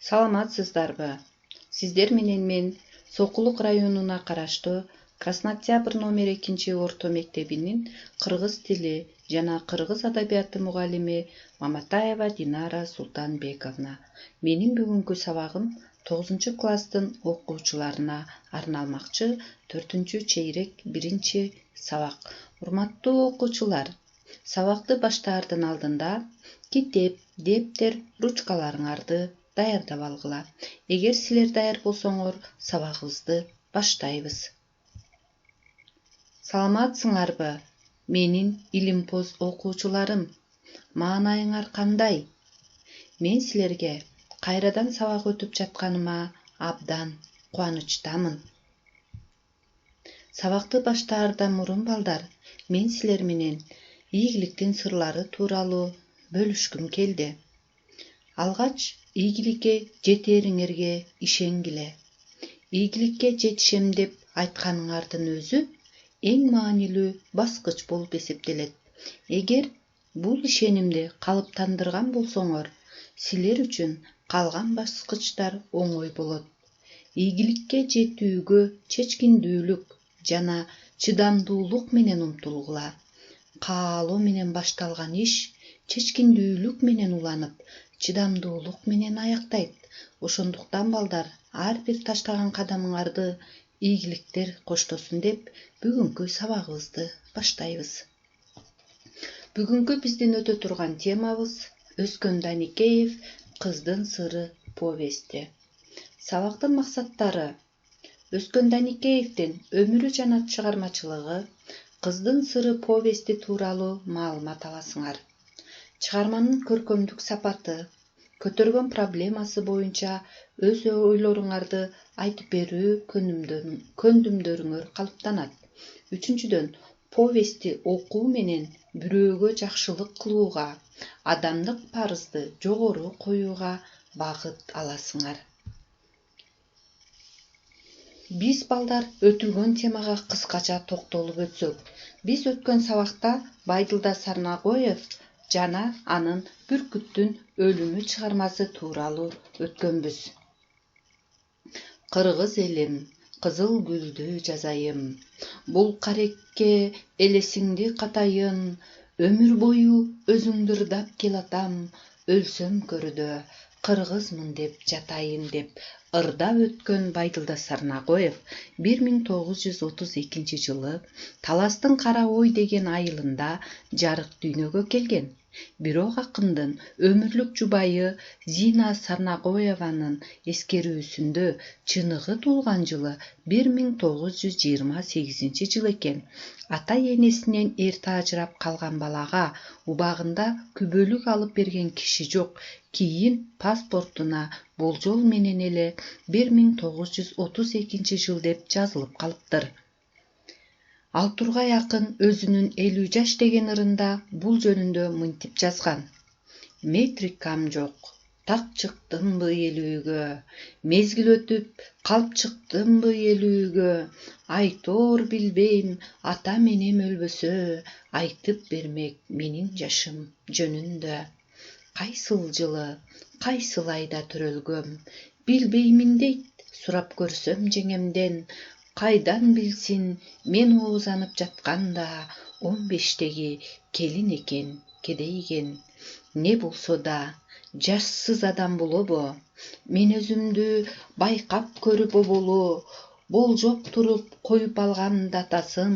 Саламатсыздарбы? Сиздер менен мен Сокулук районуна караштуу Краснооктябрь номер 2 орто мектебинин кыргыз тили жана кыргыз адабияты мугалими Маматаева Динара Султанбековна. Менин бүгүнкү сабагым 9 класстын окуучуларына арналмакчы. 4 чейрек 1 сабак. Урматтуу окуучулар, сабакты баштаардын алдында китеп, дептер, ручкаларыңарды даярдап алгыла. Эгер силер даяр болсоңор, сабагыбызды баштайбыз. Саламатсыңарбы? Менин илимпоз окуучуларым. Маанайыңар кандай? Мен силерге кайрадан сабак өтүп жатканыма абдан кубанычтамын. Сабакты баштаардан мурун балдар, мен силер менен ийгиликтин сырлары тууралуу бөлүшкүм келди. Алгач ийгиликке жетээриңерге ишенгиле. Ийгиликке жетишем деп айтканыңардын өзү эң маанилүү баскыч болуп эсептелет. Эгер бул ишенимди калыптандырган болсоңор, силер үчүн калган баскычтар оңой болот. Ийгиликке жетүүгө чечкиндүүлүк жана чыдамдуулук менен умтулгула. Каалоо менен башталган иш чечкиндүүлүк менен уланып, чыдамдуулук менен аяктайт. Ошондуктан балдар, ар бир таштаган кадамыңарды ийгиликтер коштосун деп бүгүнкү сабагыбызды баштайбыз. Бүгүнкү биздин өтө турган темабыз Өзкөн Даникеев «Кыздын сыры» повести. Сабактын максаттары: Өзкөн Даникеевдин өмүрү жана чыгармачылыгы, «Кыздын сыры» повести тууралуу маалымат аласыңар. Чыгарманын көркөмдүк сапаты, көтөргөн проблемасы боюнча өз ойлоруңарды айтып берүү көндүмдөрүңөр калыптанат. Үчүнчүдөн, повести окуу менен бирөөгө жакшылык кылууга, адамдык парызды жогору коюуга багыт аласыңар. Биз балдар өтүлгөн темага кыскача токтолуп өтсөк, биз өткөн сабакта Байдылда Сарнагоев жана анын Бүркүттүн өлүмү чыгармасы тууралуу өткөнбүз. Кыргыз элим, кызыл гүлдү жазайын, бул карекке элесиңди катайын, өмүр бою өзүңдү ырдап келатам, өлсөм көрдө, кыргызмын деп жатайын деп ырдап өткөн Байдылда Сарнагоев 1932 жылы Таластын Кара Ой деген айылында жарык дүйнөгө келген. Бирок акындын өмүрлүк жубайы Зина Сарнагоеванын эскерүүсүндө чыныгы туулган жылы 1928 жыл экен. Ата-энесинен эрте ажырап калган балага убагында күбөлүк алып берген киши жок. Кийин паспортуна болжол менен эле 1932 жыл деп жазылып калыптыр. Ал Тургай акын өзүнүн 50 жаш деген ырында бул жөнүндө мынтип жазган: Метрикам жок, так чыктымбы элүүгө, мезгил өтүп калп чыктымбы элүүгө, айтоор билбейм, атам энем өлбөсө, айтып бермек менин жашым жөнүндө. Кайсыл жылы, кайсыл айда төрөлгөм, билбеймин дейт, сурап көрсөм жеңемден, кайдан билсин мен оозанып жатканда, 15-теги келин экен, кедейген. Не болсо да жашсыз адам болобу, мен өзүмдү байкап көрүп оболу, болжоп туруп коюп алган датасын,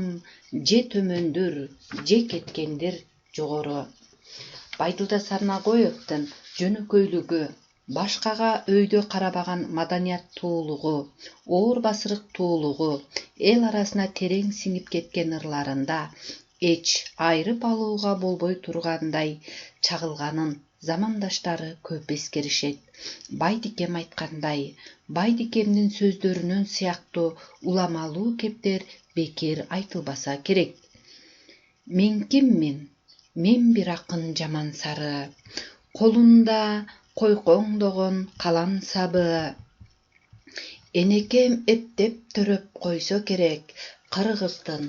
же төмөндүр, же кеткендир жогору. Байдылда Сарнагоевдин жөнөкөйлүгү, башкага өйдө карабаган маданияттуулугу, оор басырыктуулугу, эл арасына терең сиңип кеткен ырларында эч айрып алууга болбой тургандай чагылганын замандаштары көп эскеришет. Байдикем айткандай, Байдикемдин сөздөрүнөн сыяктуу уламалуу кептер бекер айтылбаса керек. Мен киммин? Мен бир акын жаман сары, колунда койкоңдогон калам сабы. Энекем эптеп төрөп койсо керек, кыргыздын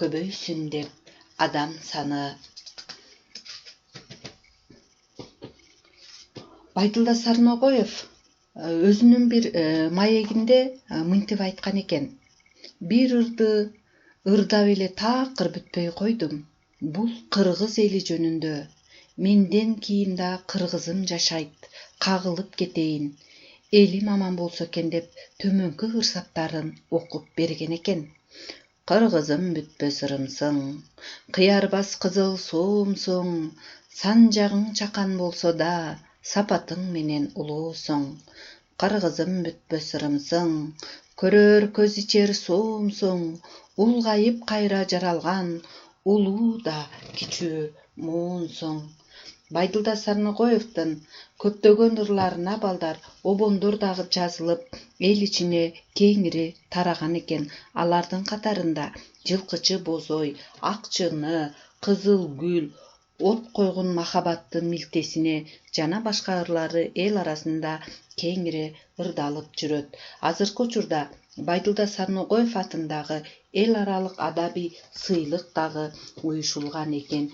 көбөйсүн деп адам саны. Байдылда Сарнагоев өзүнүн бир маегинде мынтип айткан экен: бир ырды ырдап эле такыр бүтпөй койдум. Бул кыргыз эли жөнүндө. Менден кийин да кыргызым жашайт, кагылып кетейин. Элим аман болсо экен деп төмөнкү ырсаптарын окуп берген экен. Кыргызым бүтпөс ырымсың, кыярбас кызыл суумсуң, санжагың чакан болсо да, сапатың менен улуусуң. Кыргызым бүтпөс ырымсың, көрөр көз ичер суумсуң, улгайып кайра жаралган, улуу да кичүү муунсуң. Байдылда Сарногоевдун көптөгөн ырларына балдар обондор дагы жазылып, эл ичине кеңири тараган экен. Алардын катарында Жылкычы бозой, Ак чыны, Кызыл гүл, От койгон махабаттын милтесине жана башка ырлары эл арасында кеңири ырдалып жүрөт. Азыркы учурда Байдылда Сарногоев атындагы эл аралык адабий сыйлык дагы уюшулган экен.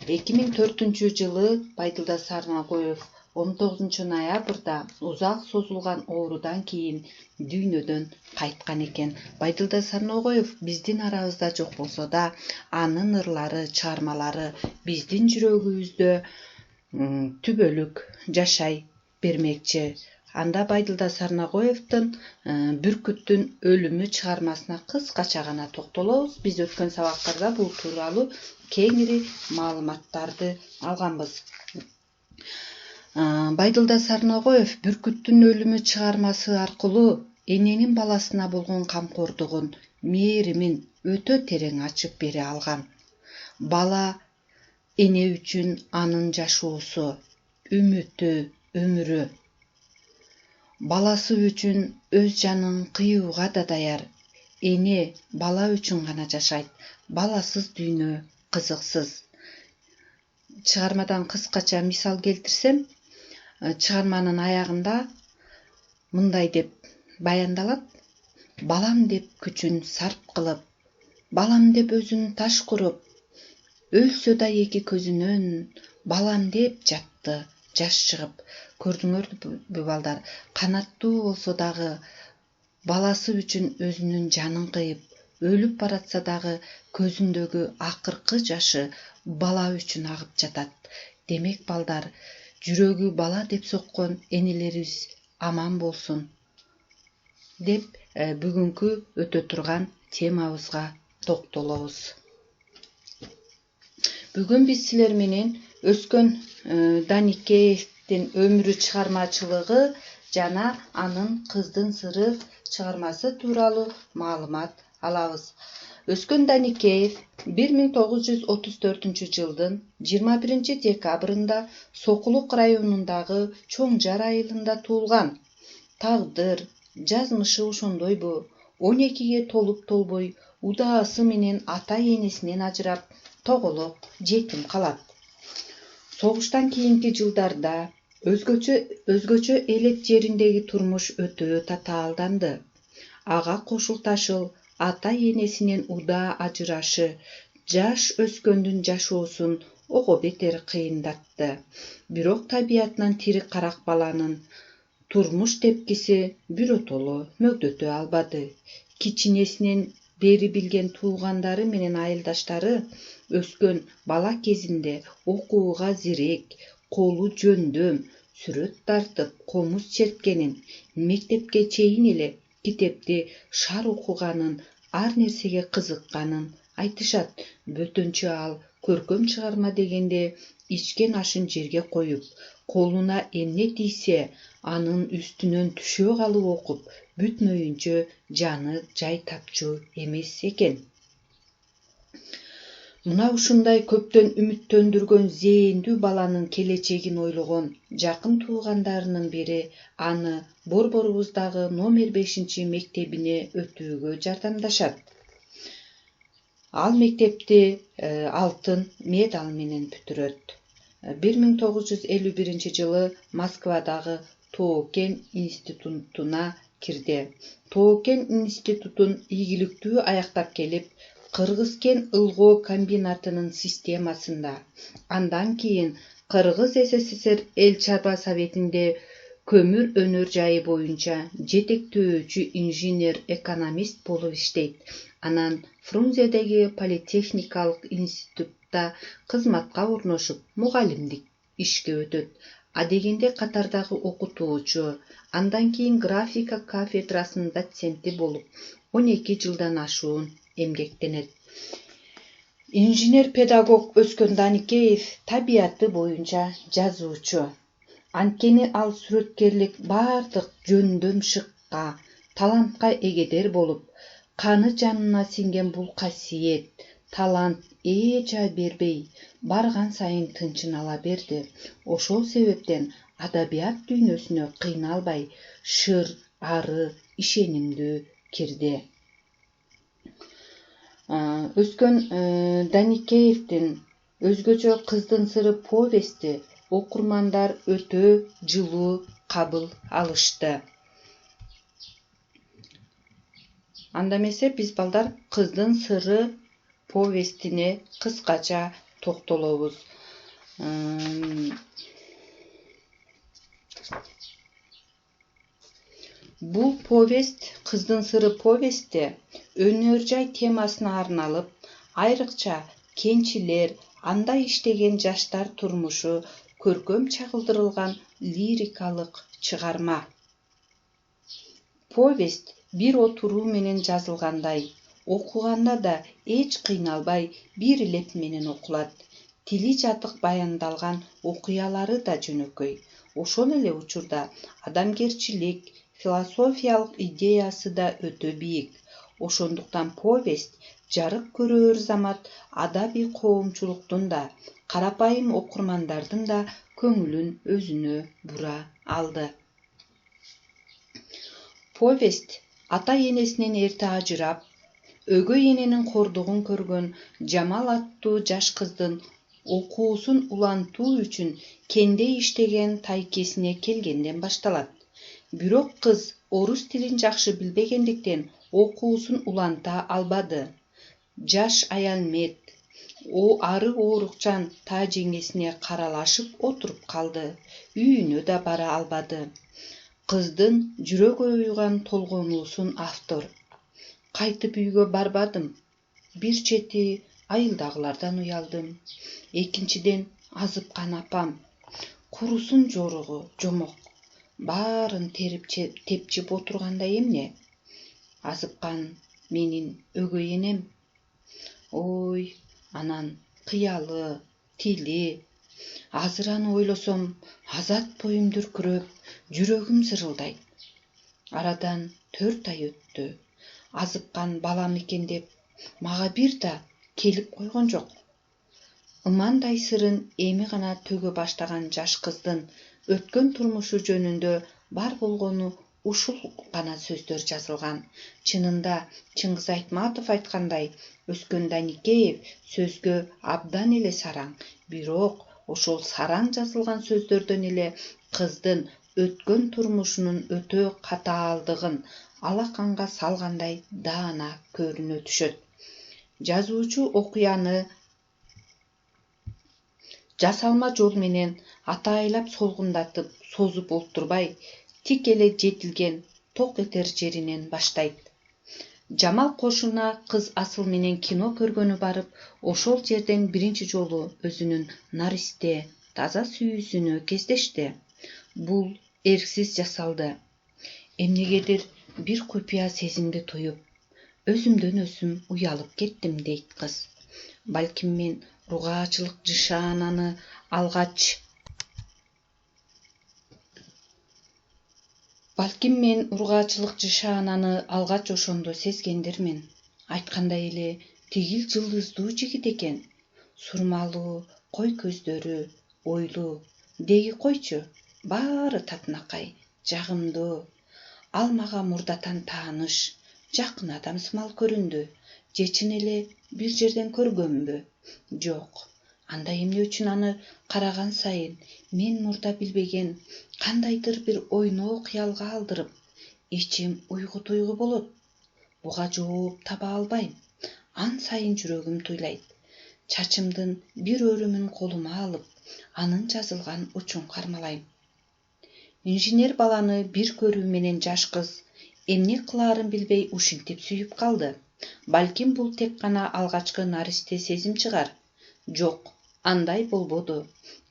2004 жылы Байдылда Сарногоев 19 ноябрда узак созулган оорудан кийин дүйнөдөн кайткан экен. Байдылда Сарногоев биздин арабызда жок болсо да, анын ырлары, чыгармалары биздин жүрөгүбүздө түбөлүк жашай бермекчи. Анда Байдылда Сарногоевдун Бүркүттүн өлүмү чыгармасына кыскача гана токтолобуз. Биз өткөн сабактарда бул тууралуу кеңири маалыматтарды алганбыз. Байдылда Сарногоев Бүркүттүн өлүмү чыгармасы аркылуу эненин баласына болгон камкордугун, мээримин өтө терең ачып бере алган. Бала эне үчүн анын жашоосу, үмүтү, өмүрү. Баласы үчүн өз жанын кыюуга да даяр. Эне бала үчүн гана жашайт. Баласыз дүйнө кызыксыз. Чыгармадан кыскача мисал келтирсем, чыгарманын аягында мындай деп баяндалат: балам деп күчүн сарп кылып, балам деп өзүн таш куруп, өлсө да эки көзүнөн, балам деп жатты жаш чыгып. Көрдүңөрбү балдар, канаттуу болсо дагы, баласы үчүн өзүнүн жанын кыйып, өлүп баратса дагы көзүндөгү акыркы жашы бала үчүн агып жатат. Демек балдар, жүрөгү бала деп соккон энелерибиз аман болсун деп бүгүнкү өтө турган темабызга токтолобуз. Бүгүн биз силер менен Өскөн Даникеевдин өмүрү чыгармачылыгы жана анын Кыздын сыры чыгармасы тууралуу маалымат алабыз. Өскөн Даникеев 1934 жылдын 21 декабрында Сокулук районундагы Чоң Жар айылында туулган. Тагдыр, жазмышы ошондойбу, 12-ге толуп толбой удаасы менен ата-энесинен ажырап, тоголок жетим калат. Согуштан кийинки жылдарда өзгөчө элек жериндеги турмуш өтө татаалданды. Ага кошулташыл ата-энесинен удаа ажырашы жаш Өскөндүн жашоосун ого бетер кыйындатты. Бирок табиятынан тирик карак баланын турмуш тепкиси биротоло мөгдөтө албады. Кичинесинен бери билген туугандары менен айылдаштары Өскөн бала кезинде окууга зирек, колу жөндөм, сүрөт тартып, комуз черткенин, мектепке чейин эле китепти шар окуганын, ар нерсеге кызыкканын айтышат. Бөтөнчө ал көркөм чыгарма дегенде ичкен ашын жерге коюп, колуна эмне тийсе, анын үстүнөн түшө калып окуп, бүтмөйүнчө жаны жай тапчу эмес экен. Мына ушундай көптөн үмүттөндүргөн зээндүү баланын келечегин ойлогон жакын туугандарынын бири аны Борборубуздагы номер 5 мектебине өтүүгө жардамдашат. Ал мектепти алтын медаль менен бүтүрөт. 1951 жылы Москвадагы Тоокен институтуна кирди. Тоокен институтун ийгиликтүү аяктап келип, Кыргызкен ылгоо комбинатынын системасында, андан кийин Кыргыз СССР эл чарба советинде көмүр өнөр жайы боюнча жетектөөчү инженер-экономист болуп иштейт. Анан Фрунзедеги политехникалык институтта кызматка орношуп, мугалимдик ишке өтөт. Адегенде катардагы окутуучу, андан кийин графика кафедрасынын доценти болуп, 12 жылдан ашуун эмгектенет. Инженер-педагог өскөн Даникеев табияты боюнча жазуучу. Анткени ал сүрөткерлик бардык жөндөм шыкка, талантка эгедер болуп, каны жанына сиңген бул касиет, талант жай бербей, барган сайын тынчын ала берди. Ошол себептен адабият дүйнөсүнө кыйналбай, шыр, ары, ишенимдүү кирди. Өскөн Даникеевдин өзгөчө кыздын сыры повести окурмандар өтө жылуу кабыл алышты. Анда эмесе биз балдар кыздын сыры повестине кыскача токтолобуз. Бул повест, кыздын сыры повести өнөр жай темасына арналып, айрыкча кенчилер, анда иштеген жаштар турмушу көркөм чагылдырылган лирикалык чыгарма. Повест бир отуруу менен жазылгандай, окуганда да эч кыйналбай бир илеп менен окулат. Тили жатык баяндалган окуялары да жөнөкөй. Ошол эле учурда адамгерчилик, философиялык идеясы да өтө бийик. Ошондуктан повест жарык көрөөр замат адабий коомчулуктун да, карапайым окурмандардын да көңүлүн өзүнө бура алды. Повест ата-энесинен эрте ажырап, өгөй эненин кордугун көргөн Жамал аттуу жаш кыздын окуусун улантуу үчүн кенде иштеген тайкесине келгенден башталат. Бирок кыз орус тилин жакшы билбегендиктен окуусун уланта албады. Жаш аялмет, ары оорукчан та жеңесине каралашып отуруп калды. Үйүнө да бара албады. Кыздын жүрөгү уйган толгонуусун автор. Кайтып үйгө барбадым. Бир чети айылдагылардан уялдым. Экинчиден азыпкан апам. Курусун жоругу, жомок. Баарын тепчип отургандай эмне? Азыпкан менин өгөй энем. Ой, анан кыялы, тили. Азыр аны ойлосом, азат боюм дүркүрөп, жүрөгүм зырылдайт. Арадан 4 ай өттү. Азыпкан балам экен деп мага бир да келип койгон жок. Ымандай сырын эми гана төгө баштаган жаш кыздын өткөн турмушу жөнүндө бар болгону ушул гана сөздөр жазылган. Чынында Чыңгыз Айтматов айткандай, өскөн Даникеев сөзгө абдан эле сараң. Бирок ошол сараң жазылган сөздөрдөн эле кыздын өткөн турмушунун өтө катаалдыгын алаканга салгандай даана көрүнө түшөт. Жазуучу окуяны жасалма жол менен атайлап солгундатып, созуп олтурбай, тик эле жетилген ток этер жеринен баштайт. Жамал кошуна кыз Асыл менен кино көргөнү барып, ошол жерден биринчи жолу өзүнүн наристе, таза сүйүүсүнө кездешти. Бул эрксиз жасалды. Эмнегедир бир купуя сезимди туюп, өзүмдөн өзүм уялып кеттим, дейт кыз. Балким мен ургаачылык жышаананы алгач ошондо сезгендирмин. Айткандай эле тигил жылдыздуу жигит экен. Сурмалуу, кой көздөрү, ойлуу. Деги койчу, баары татынакай, жагымдуу. Ал мага мурдатан тааныш, жакын адам сымал көрүндү. Же чын эле бир жерден көргөнбү? Жок. Анда эмне үчүн аны караган сайын мен мурда билбеген кандайдыр бир ойноо кыялга алдырып, ичим уйгу болот. Буга жооп таба албайм. Ан сайын жүрөгүм туйлайт. Чачымдын бир өрүмүн колума алып, анын жазылган учун кармалайм. Инженер баланы бир көрүү менен жаш кыз эмне кылаарын билбей ушинтип сүйүп калды. Балким бул тек гана алгачкы наристе сезим чыгар. Жок, андай болбоду.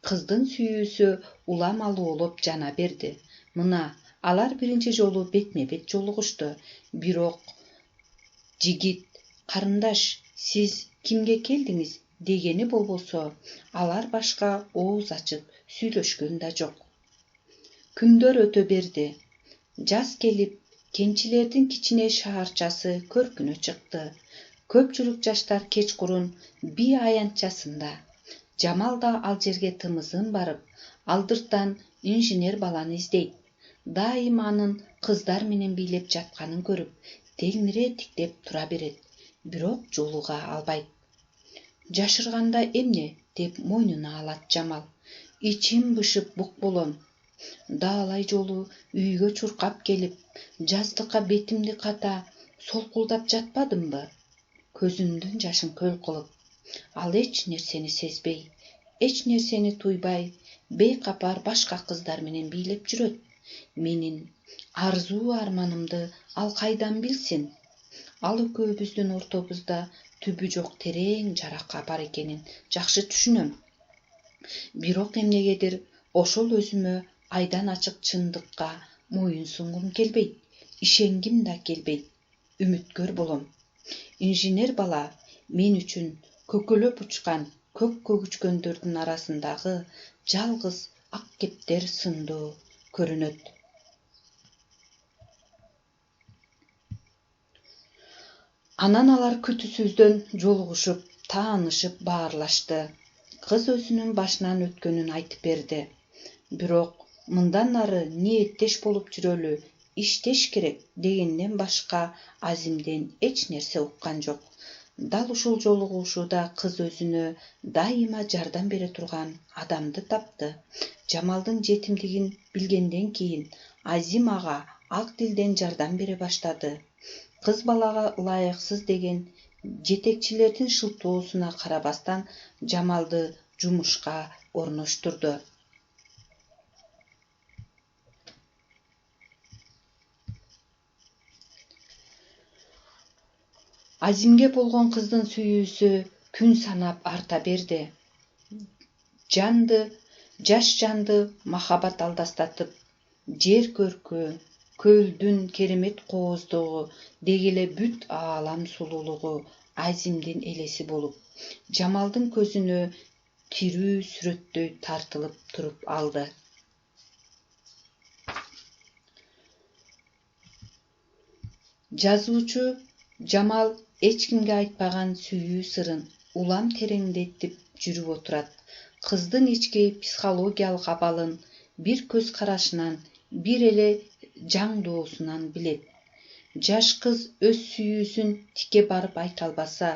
Кыздын сүйүүсү улам алуулуп жана берди. Мына алар биринчи жолу бетме-бет жолугушту. Бирок жигит, карындаш, сиз кимге келдиңиз дегени болбосо, алар башка ооз ачып сүйлөшкөн да жок. Күндөр өтө берди. Жаз келип, кенчилердин кичине шаарчасы көркүнө чыкты. Көпчүлүк жаштар кечкурун бий аянтчасында. Жамал да ал жерге тымызын барып, алдыртан инженер баланы издейт. Дайым анын кыздар менен бийлеп жатканын көрүп, телмире тиктеп тура берет. Бирок жолуга албайт. Жашырганда эмне деп мойнуна алат Жамал. Ичим бышып бук болом. Даалай жолу үйгө чуркап келип, жаздыкка бетимди ката солкулдап жатпадымбы? Көзүмдүн жашын көл кылып. Ал эч нерсени сезбей, эч нерсени туйбай, бейкапар башка кыздар менен бийлеп жүрөт. Менин арзуу арманымды ал кайдан билсин? Ал экөөбүздүн ортобузда түбү жок терең жарака бар экенин жакшы түшүнөм. Бирок эмнегедир ошол өзүмө айдан ачык чындыкка моюн сунгум келбейт, ишенгим да келбейт, үмүткөр болом. Инженер бала мен үчүн көкөлөп учкан көк көгүчкөндөрдүн арасындагы жалгыз ак кептер сындуу көрүнөт. Анан алар күтүүсүздөн жолугушуп, таанышып баарлашты. Кыз өзүнүн башынан өткөнүн айтып берди. Бирок мындан ары ниеттеш болуп жүрөлү, иштеш керек дегенден башка Азимден эч нерсе уккан жок. Дал ушул жолугушууда кыз өзүнө дайыма жардам бере турган адамды тапты. Жамалдын жетимдигин билгенден кийин Азим ага ак тилден жардам бере баштады. Кыз балага ылайыксыз деген жетекчилердин шылтоосуна карабастан Жамалды жумушка орноштурду. Азимге болгон кыздын сүйүүсү күн санап арта берди. Жаш жанды махабат алдастатып, жер көркү, көлдүн керемет кооздугу, деги эле бүт аалам сулуулугу Азимдин элеси болуп, Жамалдын көзүнө тирүү сүрөттөй тартылып туруп алды. Жазуучу Жамал эч кимге айтпаган сүйүү сырын улам тереңдетип жүрүп отурат. Кыздын ички психологиялык абалын бир көз карашынан, бир эле жаңдоосунан билет. Жаш кыз өз сүйүүсүн тике барып айта албаса,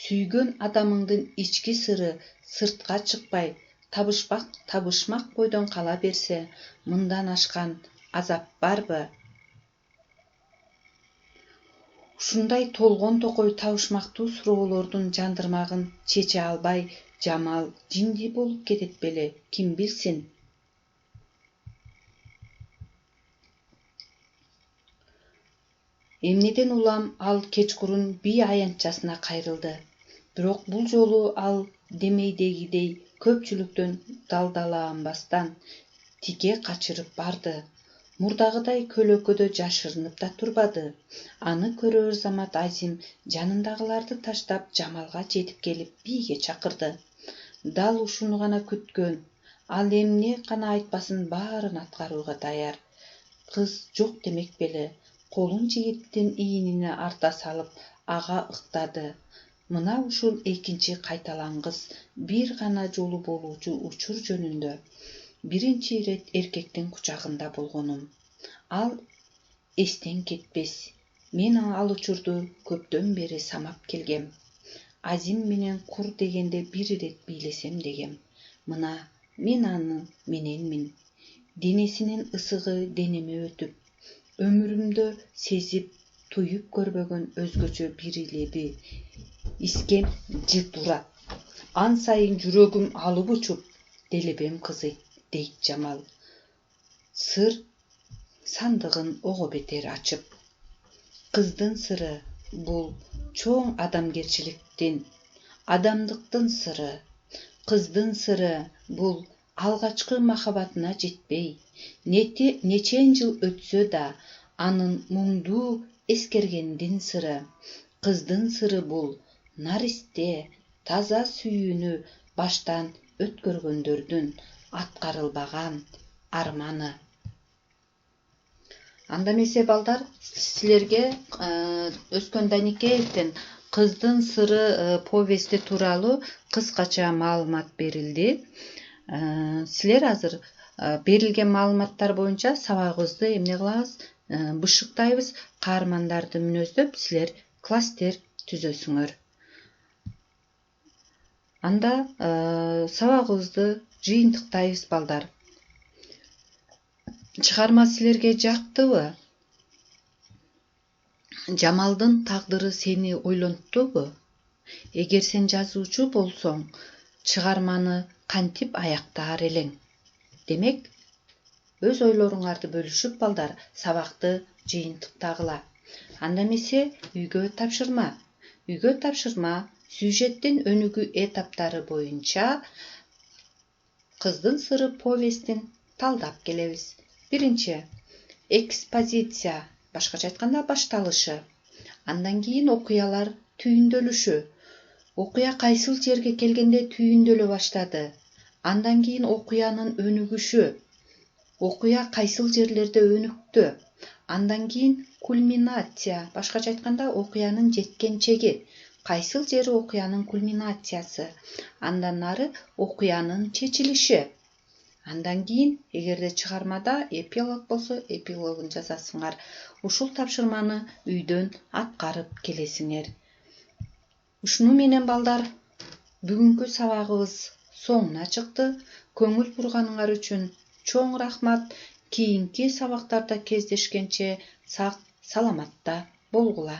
сүйгөн адамыңдын ички сыры сыртка чыкпай, табышмак бойдон кала берсе, мындан ашкан азап барбы? Ушундай толгон токой табышмактуу суроолордун жандырмагын чече албай, Жамал жинди болуп кетет беле, ким билсин? Эмнеден улам ал кечкурун бий аянтчасына кайрылды. Бирок бул жолу ал демейдегидей көпчүлүктөн далдаланбастан тике качырып барды. Мурдагыдай көлөкөдө жашырынып да турбады. Аны көрөр замат Азим жанындагыларды таштап Жамалга жетип келип бийге чакырды. Дал ушуну гана күткөн. Ал эмне гана айтпасын баарын аткарууга даяр. Кыз жок демек беле, колун жигиттин ийинине арта салып ага ыктады. Мына ушул экинчи кайталангыс бир гана жолу болуучу учур жөнүндө. Биринчи ирет эркектин кучагында болгонум. Ал эстен кетпес. Мен ал учурду көптөн бери самап келгем. Азим менен кур дегенде бир ирет бийлесем дегем. Мына мен аны мененмин. Денесинин ысыгы денеме өтүп, өмүрүмдө сезип, туюп көрбөгөн өзгөчө бир леби искем жыт урат. Ан сайын жүрөгүм алып учуп, делебем кызыйт, дейт Жамал. сыр сандыгын ого бетер ачып. Кыздын сыры бул чоң адамгерчиликтин, адамдыктын сыры. Кыздын сыры бул алгачкы махабатына жетпей, нечен жыл өтсө да анын муңдуу эскергендин сыры. Кыздын сыры бул наристе, таза сүйүүнү баштан өткөргөндөрдүн аткарылбаган арманы. Анда эмесе балдар, силерге Өскөн Даникеевдин Кыздын сыры повести тууралуу кыскача маалымат берилди. Силер азыр берилген маалыматтар боюнча сабагыбызды эмне кылабыз? Бышыктайбыз, каармандарды мүнөздөп силер класстер түзөсүңөр. Анда сабагыбызды жыйынтыктайбыз балдар. Чыгарма силерге жактыбы? Жамалдын тагдыры сени ойлонттубу? Эгер сен жазуучу болсоң, чыгарманы кантип аяктаар элең? Демек, өз ойлоруңарды бөлүшүп балдар, сабакты жыйынтыктагыла. Анда эмесе үйгө тапшырма. Үйгө тапшырма сюжеттин өнүгүү этаптары боюнча Кыздын сыры повестин талдап келебиз. Биринчи, экспозиция, башкача айтканда башталышы. Андан кийин окуялар түйүндөлүшү. Окуя кайсыл жерге келгенде түйүндөлө баштады. Андан кийин окуянын өнүгүшү. Окуя кайсыл жерлерде өнүктү. Андан кийин кульминация, башкача айтканда окуянын жеткен чеги. Кайсыл жери окуянын кульминациясы. Андан ары окуянын чечилиши. Андан кийин, эгерде чыгармада эпилог болсо, эпилогун жазасыңар. Ушул тапшырманы үйдөн аткарып келесиңер. Ушуну менен балдар, бүгүнкү сабагыбыз соңуна чыкты. Көңүл бурганыңар үчүн чоң рахмат. Кийинки сабактарда кездешкенче сак саламатта болгула.